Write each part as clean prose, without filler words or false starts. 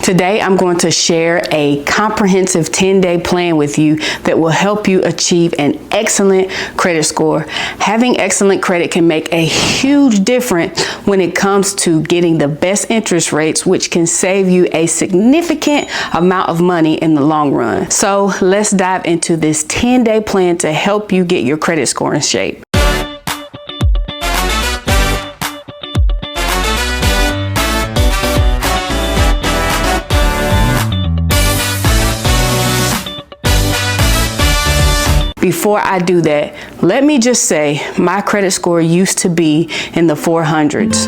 Today, I'm going to share a comprehensive 10-day plan with you that will help you achieve an excellent credit score. Having excellent credit can make a huge difference when it comes to getting the best interest rates, which can save you a significant amount of money in the long run. So let's dive into this 10-day plan to help you get your credit score in shape. Before I do that, let me just say my credit score used to be in the 400s.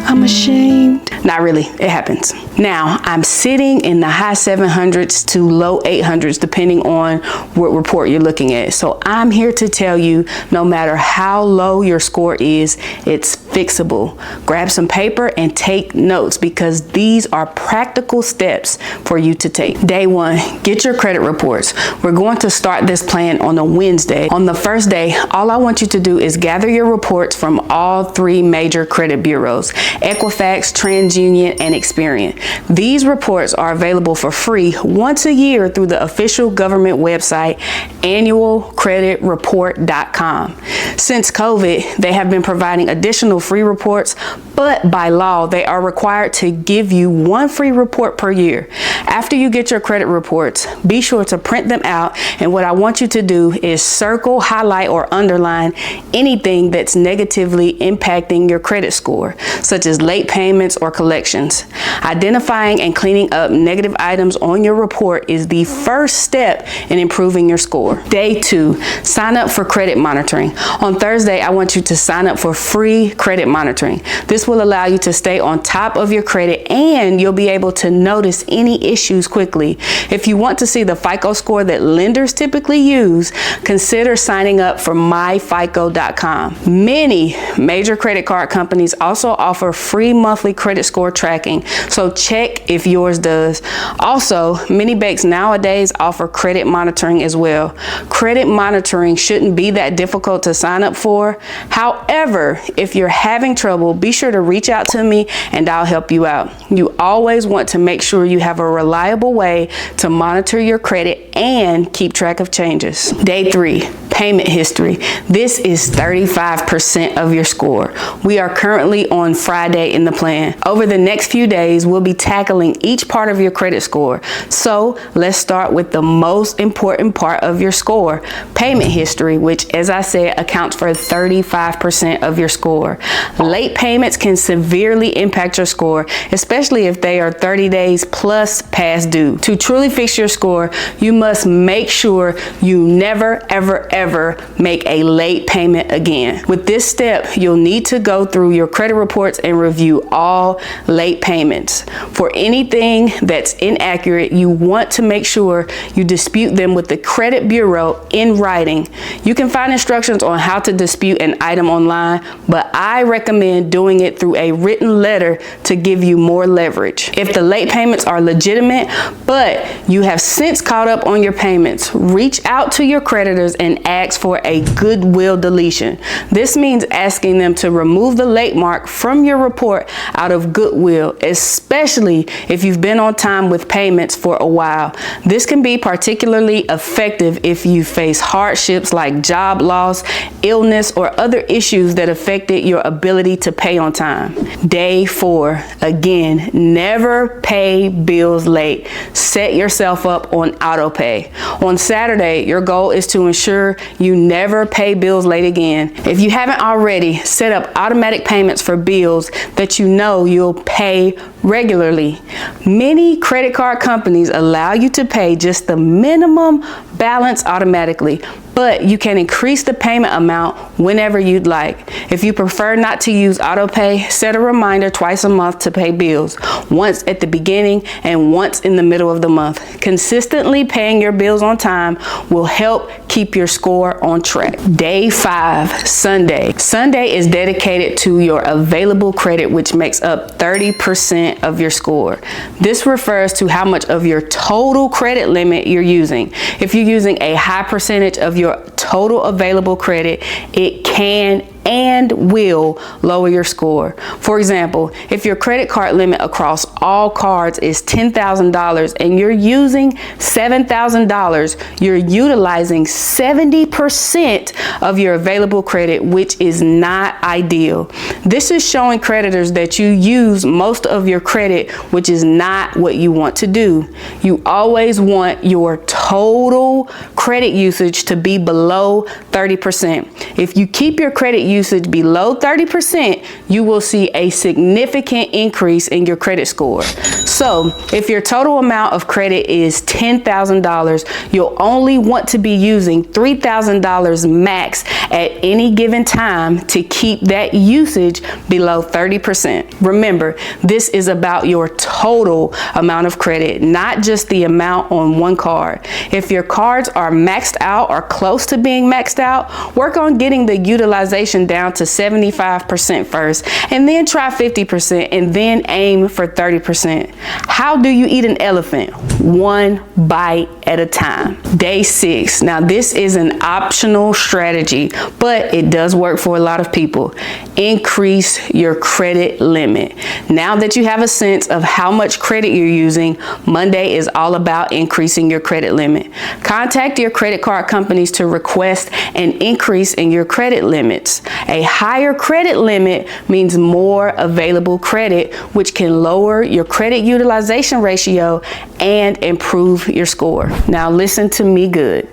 I'm ashamed. Not really, it happens. Now, I'm sitting in the high 700s to low 800s, depending on what report you're looking at. So I'm here to tell you, no matter how low your score is, it's fixable. Grab some paper and take notes because these are practical steps for you to take. Day one, get your credit reports. We're going to start this plan on a Wednesday. On the first day, all I want you to do is gather your reports from all three major credit bureaus: Equifax, TransUnion, and Experian. These reports are available for free once a year through the official government website, annualcreditreport.com. Since COVID, they have been providing additional free reports, but by law, they are required to give you one free report per year. After you get your credit reports, be sure to print them out, and what I want you to do is circle, highlight, or underline anything that's negatively impacting your credit score, such as late payments or collections. Identifying and cleaning up negative items on your report is the first step in improving your score. Day two, sign up for credit monitoring. On Thursday, I want you to sign up for free credit monitoring. This will allow you to stay on top of your credit, and you'll be able to notice any issues quickly. If you want to see the FICO score that lenders typically use, consider signing up for myfico.com. Many major credit card companies also offer free monthly credit score tracking, so check if yours does. Also, many banks nowadays offer credit monitoring as well. Credit monitoring shouldn't be that difficult to sign up for. However, if you're having trouble, be sure to reach out to me and I'll help you out. You always want to make sure you have a reliable way to monitor your credit and keep track of changes. Day three, payment history. This is 35% of your score. We are currently on Friday in the plan. Over the next few days, we'll be tackling each part of your credit score. So let's start with the most important part of your score, payment history, which, as I said, accounts for 35% of your score. Late payments can severely impact your score, especially if they are 30 days plus past due. To truly fix your score, you must make sure you never, ever make a late payment again. With this step, you'll need to go through your credit reports and review all late payments. For anything that's inaccurate, you want to make sure you dispute them with the credit bureau in writing. You can find instructions on how to dispute an item online, but I recommend doing it through a written letter to give you more leverage. If the late payments are legitimate, but you have since caught up on your payments, reach out to your creditors and ask for a goodwill deletion. This means asking them to remove the late mark from your report out of goodwill, especially if you've been on time with payments for a while. This can be particularly effective if you face hardships like job loss, illness, or other issues that affected your ability to pay on time. Day four, again, never pay bills late. Set yourself up on auto pay. On Saturday, your goal is to ensure you never pay bills late again. If you haven't already, set up automatic payments for bills that you know you'll pay regularly. Many credit card companies allow you to pay just the minimum balance automatically, but you can increase the payment amount whenever you'd like. If you prefer not to use auto pay, set a reminder twice a month to pay bills, once at the beginning and once in the middle of the month. Consistently paying your bills on time will help keep your score on track. Day five, Sunday. Sunday is dedicated to your available credit, which makes up 30% of your score. This refers to how much of your total credit limit you're using. If you're using a high percentage of your total available credit, it can and will lower your score. For example, if your credit card limit across all cards is $10,000 and you're using $7,000, you're utilizing 70% of your available credit, which is not ideal. This is showing creditors that you use most of your credit, which is not what you want to do. You always want your total credit usage to be below 30%. If you keep your credit usage below 30%, you will see a significant increase in your credit score. So if your total amount of credit is $10,000, you'll only want to be using $3,000 max at any given time to keep that usage below 30%. Remember, this is about your total amount of credit, not just the amount on one card. If your cards are maxed out or close to being maxed out, work on getting the utilization down to 75% first, and then try 50%, and then aim for 30%. How do you eat an elephant? One bite at a time. Day 6. Now this is an optional strategy, but it does work for a lot of people. Increase your credit limit. Now that you have a sense of how much credit you're using, Monday is all about increasing your credit limit. Contact your credit card companies to request an increase in your credit limits. A higher credit limit means more available credit, which can lower your credit utilization ratio and improve your score. Now listen to me good.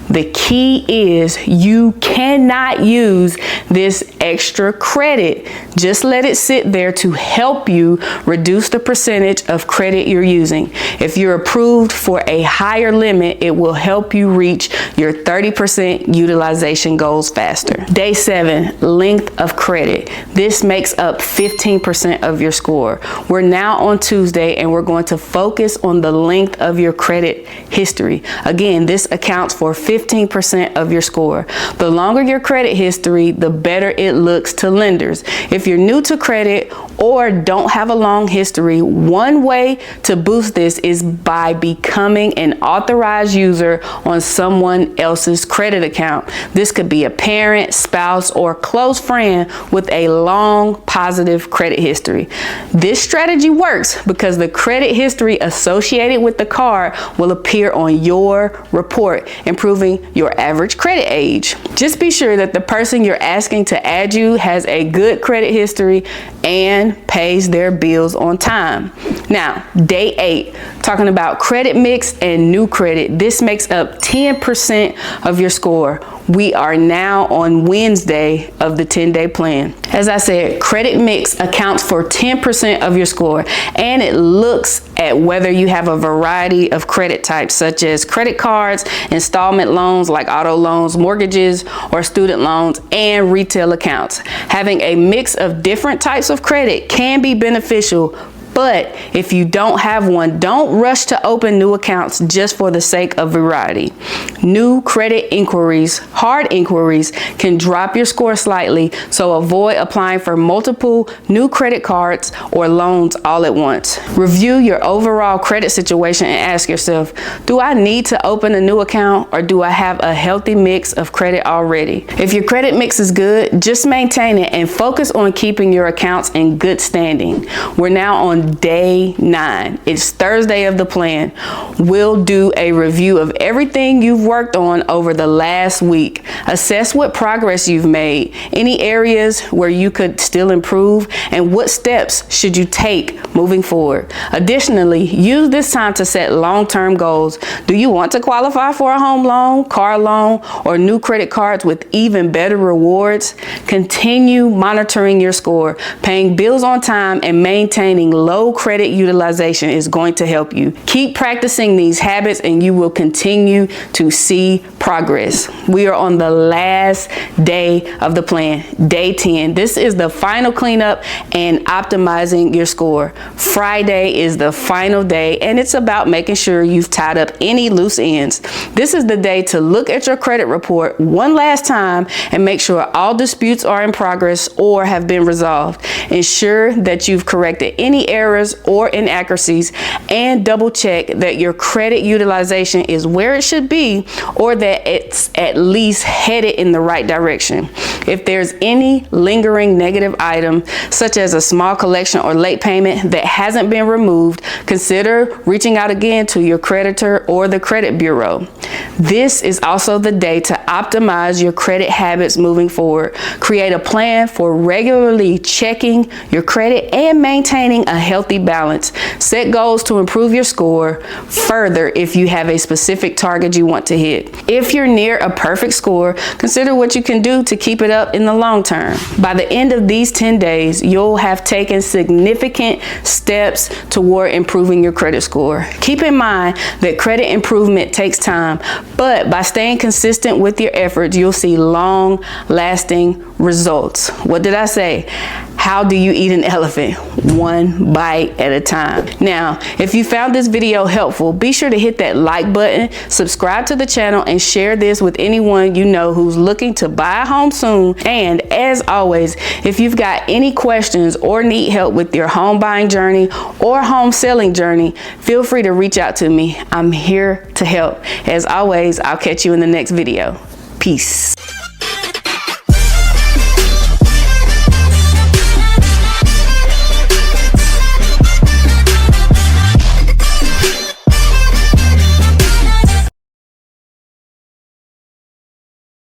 The key is you cannot use this extra credit. Just let it sit there to help you reduce the percentage of credit you're using. If you're approved for a higher limit, it will help you reach your 30% utilization goals faster. Day 7, length of credit. This makes up 15% of your score. We're now on Tuesday and we're going to focus on the length of your credit history. Again, this accounts for 15% of your score. The longer your credit history, the better it looks to lenders. If you're new to credit or don't have a long history, one way to boost this is by becoming an authorized user on someone else's credit account. This could be a parent, spouse, or close friend with a long positive credit history. This strategy works because the credit history associated with the card will appear on your report, improving your average credit age. Just be sure that the person you're asking to add you has a good credit history and pays their bills on time. Now, day 8, talking about credit mix and new credit. This makes up 10% of your score. We are now on Wednesday of the 10-day plan. As I said, credit mix accounts for 10% of your score, and it looks at whether you have a variety of credit types, such as credit cards, installment loans like auto loans, mortgages, or student loans, and retail accounts. Having a mix of different types of credit can be beneficial, but if you don't have one, don't rush to open new accounts just for the sake of variety. New credit inquiries, hard inquiries, can drop your score slightly, so avoid applying for multiple new credit cards or loans all at once. Review your overall credit situation and ask yourself, do I need to open a new account, or do I have a healthy mix of credit already? If your credit mix is good, just maintain it and focus on keeping your accounts in good standing. We're now on day 9. It's Thursday of the plan. We'll do a review of everything you've worked on over the last week. Assess what progress you've made, any areas where you could still improve, and what steps should you take moving forward. Additionally, use this time to set long-term goals. Do you want to qualify for a home loan, car loan, or new credit cards with even better rewards? Continue monitoring your score. Paying bills on time and maintaining low credit utilization is going to help you. Keep practicing these habits and you will continue to see progress. We are on the last day of the plan, day 10. This is the final cleanup and optimizing your score. Friday is the final day, and it's about making sure you've tied up any loose ends. This is the day to look at your credit report one last time and make sure all disputes are in progress or have been resolved. Ensure that you've corrected any errors errors or inaccuracies, and double check that your credit utilization is where it should be, or that it's at least headed in the right direction. If there's any lingering negative item, such as a small collection or late payment that hasn't been removed, consider reaching out again to your creditor or the credit bureau. This is also the day to optimize your credit habits moving forward. Create a plan for regularly checking your credit and maintaining a healthy balance. Set goals to improve your score further if you have a specific target you want to hit. If you're near a perfect score, consider what you can do to keep it up in the long term. By the end of these 10 days, you'll have taken significant steps toward improving your credit score. Keep in mind that credit improvement takes time, but by staying consistent with your efforts, you'll see long-lasting results. What did I say? How do you eat an elephant? One bite at a time. Now, if you found this video helpful, be sure to hit that like button, subscribe to the channel, and share this with anyone you know who's looking to buy a home soon. And as always, if you've got any questions or need help with your home buying journey or home selling journey, feel free to reach out to me. I'm here to help. As always, I'll catch you in the next video. Peace.